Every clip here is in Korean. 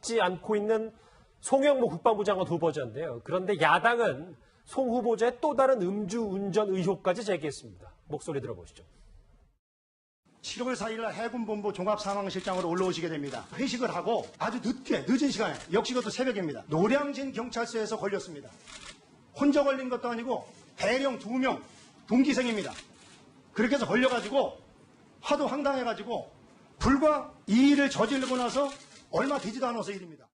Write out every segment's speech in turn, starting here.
잡지 않고 있는 송영무 국방부 장관 후보자인데요. 그런데 야당은 송 후보자의 또 다른 음주운전 의혹까지 제기했습니다. 목소리 들어보시죠. 7월 4일 날 해군본부 종합상황실장으로 올라오시게 됩니다. 회식을 하고 아주 늦은 시간에, 역시 그것도 새벽입니다. 노량진 경찰서에서 걸렸습니다. 혼자 걸린 것도 아니고 대령 2명 동기생입니다. 그렇게 해서 걸려가지고 하도 황당해가지고 불과 이 일을 저지르고 나서 얼마 되지도 않아서 일입니다.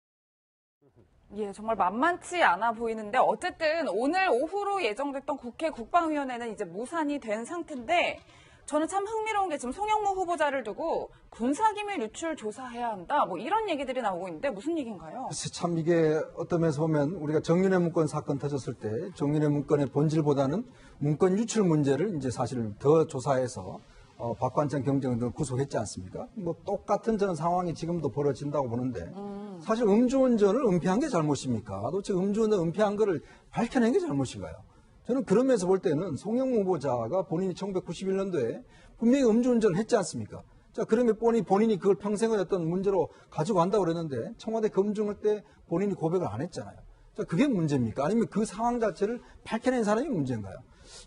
예, 정말 만만치 않아 보이는데 어쨌든 오늘 오후로 예정됐던 국회 국방위원회는 이제 무산이 된 상태인데 저는 참 흥미로운 게 지금 송영무 후보자를 두고 군사기밀 유출 조사해야 한다 뭐 이런 얘기들이 나오고 있는데 무슨 얘기인가요? 참 이게 어떤 면에서 보면 우리가 정윤회 문건 사건 터졌을 때 정윤회 문건의 본질보다는 문건 유출 문제를 이제 사실 더 조사해서 박관창 경정을 구속했지 않습니까? 뭐 똑같은 저는 상황이 지금도 벌어진다고 보는데 사실 음주운전을 은폐한 게 잘못입니까? 도대체 음주운전 은폐한 거를 밝혀낸 게 잘못인가요? 저는 그러면서 볼 때는 송영무 후보자가 본인이 1991년도에 분명히 음주운전을 했지 않습니까? 자, 그러면 본인이 그걸 평생의 어떤 문제로 가지고 간다고 그랬는데 청와대 검증할 때 본인이 고백을 안 했잖아요. 자, 그게 문제입니까? 아니면 그 상황 자체를 밝혀낸 사람이 문제인가요?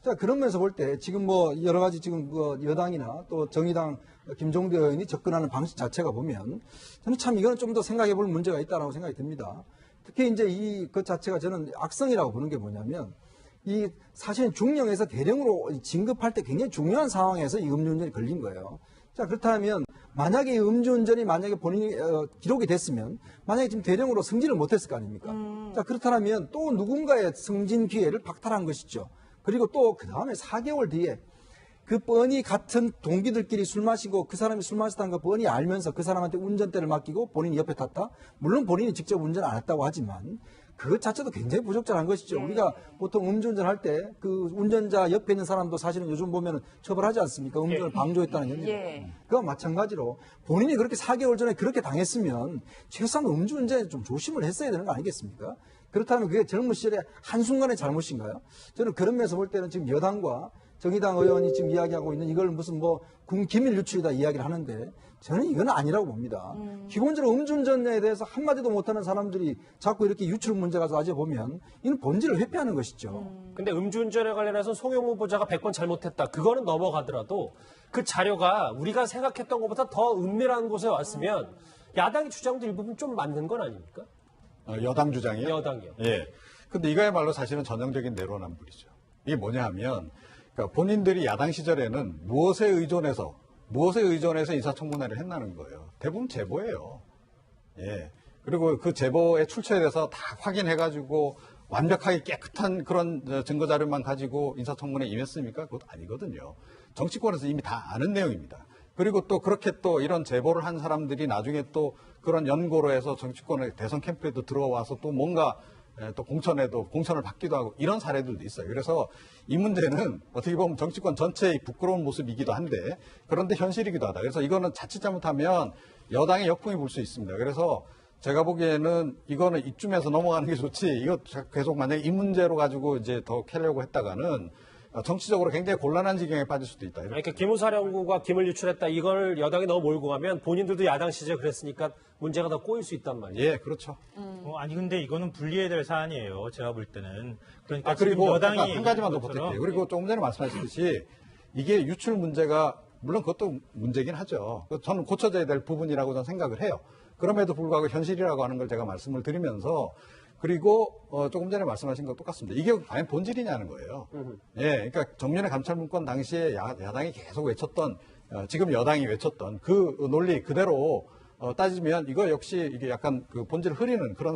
자, 그런 면에서 볼 때 지금 뭐 여러 가지 지금 여당이나 또 정의당 김종대 의원이 접근하는 방식 자체가 보면 저는 참 이거는 좀 더 생각해 볼 문제가 있다고 생각이 듭니다. 특히 이제 그 자체가 저는 악성이라고 보는 게 뭐냐면 이 사실은 중령에서 대령으로 진급할 때 굉장히 중요한 상황에서 이 음주운전이 걸린 거예요. 자, 그렇다면 만약에 이 음주운전이 만약에 본인이 기록이 됐으면 만약에 지금 대령으로 승진을 못했을 거 아닙니까? 자, 그렇다면 또 누군가의 승진 기회를 박탈한 것이죠. 그리고 또 그 다음에 4개월 뒤에 그 뻔히 같은 동기들끼리 술 마시고 그 사람이 술 마셨다는 거 뻔히 알면서 그 사람한테 운전대를 맡기고 본인이 옆에 탔다? 물론 본인이 직접 운전 안 했다고 하지만 그것 자체도 굉장히 부적절한 것이죠. 우리가 보통 음주운전 할 때 그 운전자 옆에 있는 사람도 사실은 요즘 보면 처벌하지 않습니까? 음주운전을 방조했다는 혐의로. 그와 마찬가지로 본인이 그렇게 4개월 전에 그렇게 당했으면 최소한 음주운전에 좀 조심을 했어야 되는 거 아니겠습니까? 그렇다면 그게 젊은 시절에 한순간의 잘못인가요? 저는 그런 면에서 볼 때는 지금 여당과 정의당 의원이 지금 이야기하고 있는 이걸 무슨 뭐 군 기밀 유출이다 이야기를 하는데 저는 이건 아니라고 봅니다. 기본적으로 음주운전에 대해서 한마디도 못하는 사람들이 자꾸 이렇게 유출 문제가 따져보면 이는 본질을 회피하는 것이죠. 근데 음주운전에 관련해서 송영무 후보자가 100번 잘못했다. 그거는 넘어가더라도 그 자료가 우리가 생각했던 것보다 더 은밀한 곳에 왔으면 야당의 주장도 일부분 좀 맞는 건 아닙니까? 여당 주장이요? 여당이요. 예. 근데 이거야말로 사실은 전형적인 내로남불이죠. 이게 뭐냐 하면 그러니까 본인들이 야당 시절에는 무엇에 의존해서 인사청문회를 했나는 거예요. 대부분 제보예요. 예. 그리고 그 제보의 출처에 대해서 다 확인해가지고 완벽하게 깨끗한 그런 증거 자료만 가지고 인사청문회에 임했습니까? 그것도 아니거든요. 정치권에서 이미 다 아는 내용입니다. 그리고 또 그렇게 또 이런 제보를 한 사람들이 나중에 또 그런 연고로 해서 정치권의 대선 캠프에도 들어와서 또 뭔가 또 공천을 받기도 하고 이런 사례들도 있어요. 그래서 이 문제는 어떻게 보면 정치권 전체의 부끄러운 모습이기도 한데 그런데 현실이기도 하다. 그래서 이거는 자칫 잘못하면 여당의 역풍이 불 수 있습니다. 그래서 제가 보기에는 이거는 이쯤에서 넘어가는 게 좋지 이거 계속 만약에 이 문제로 가지고 이제 더 캐려고 했다가는 정치적으로 굉장히 곤란한 지경에 빠질 수도 있다. 그러니까 기무사령부가 기물 유출했다. 이걸 여당이 너무 몰고 가면 본인들도 야당 시절에 그랬으니까 문제가 더 꼬일 수 있단 말이에요. 예, 그렇죠. 아니 근데 이거는 분리해야 될 사안이에요. 제가 볼 때는. 그러니까 그리고 여당이 한 가지만 더 부탁드려요. 그리고 조금 전에 말씀하셨듯이 이게 유출 문제가 물론 그것도 문제긴 하죠. 저는 고쳐져야 될 부분이라고 저는 생각을 해요. 그럼에도 불구하고 현실이라고 하는 걸 제가 말씀을 드리면서 그리고 조금 전에 말씀하신 것 똑같습니다. 이게 과연 본질이냐는 거예요. 예, 그러니까 정윤회 감찰문건 당시에 야당이 계속 외쳤던 지금 여당이 외쳤던 그 논리 그대로 따지면 이거 역시 이게 약간 그 본질을 흐리는 그런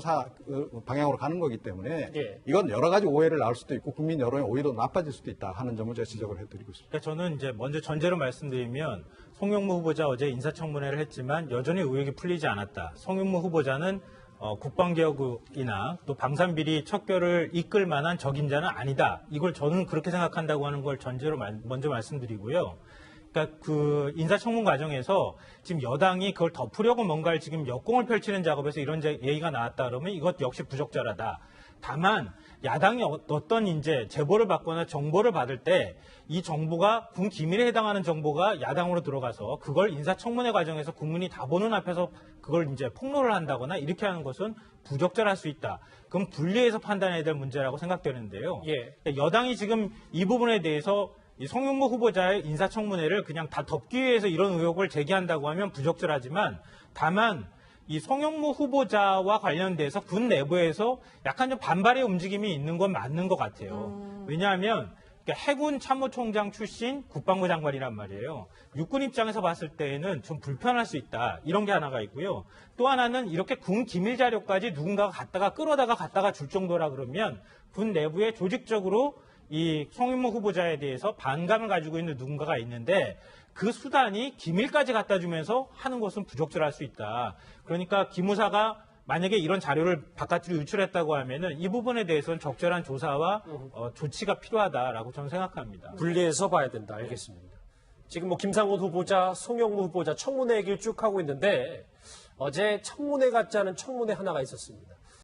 방향으로 가는 거기 때문에 예. 이건 여러 가지 오해를 낳을 수도 있고 국민 여론이 오히려 나빠질 수도 있다 하는 점을 제가 지적을 해드리고 있습니다. 그러니까 저는 이제 먼저 전제로 말씀드리면 송영무 후보자 어제 인사청문회를 했지만 여전히 의혹이 풀리지 않았다. 송영무 후보자는 국방개혁이나 또 방산비리 척결을 이끌 만한 적임자는 아니다. 이걸 저는 그렇게 생각한다고 하는 걸 전제로 먼저 말씀드리고요. 그러니까 그 인사청문 과정에서 지금 여당이 그걸 덮으려고 뭔가를 지금 역공을 펼치는 작업에서 이런 얘기가 나왔다 그러면 이것 역시 부적절하다. 다만 야당이 어떤 이제 제보를 받거나 정보를 받을 때 이 정보가 군 기밀에 해당하는 정보가 야당으로 들어가서 그걸 인사청문회 과정에서 국민이 다 보는 앞에서 그걸 이제 폭로를 한다거나 이렇게 하는 것은 부적절할 수 있다. 그럼 분리해서 판단해야 될 문제라고 생각되는데요. 예. 여당이 지금 이 부분에 대해서 이 송영무 후보자의 인사청문회를 그냥 다 덮기 위해서 이런 의혹을 제기한다고 하면 부적절하지만 다만 이 송영무 후보자와 관련돼서 군 내부에서 약간 좀 반발의 움직임이 있는 건 맞는 것 같아요. 왜냐하면 해군 참모총장 출신 국방부 장관이란 말이에요. 육군 입장에서 봤을 때에는 좀 불편할 수 있다. 이런 게 하나가 있고요. 또 하나는 이렇게 군 기밀 자료까지 누군가가 갖다가 끌어다가 갖다가 줄 정도라 그러면 군 내부에 조직적으로 이 송영무 후보자에 대해서 반감을 가지고 있는 누군가가 있는데 그 수단이 기밀까지 갖다 주면서 하는 것은 부적절할 수 있다. 그러니까 기무사가 만약에 이런 자료를 바깥으로 유출했다고 하면은 이 부분에 대해서는 적절한 조사와 조치가 필요하다라고 저는 생각합니다. 분리해서 봐야 된다. 알겠습니다. 지금 뭐 김상곤 후보자, 송영무 후보자 청문회 얘기를 쭉 하고 있는데 어제 청문회 같지 않은 청문회 하나가 있었습니다.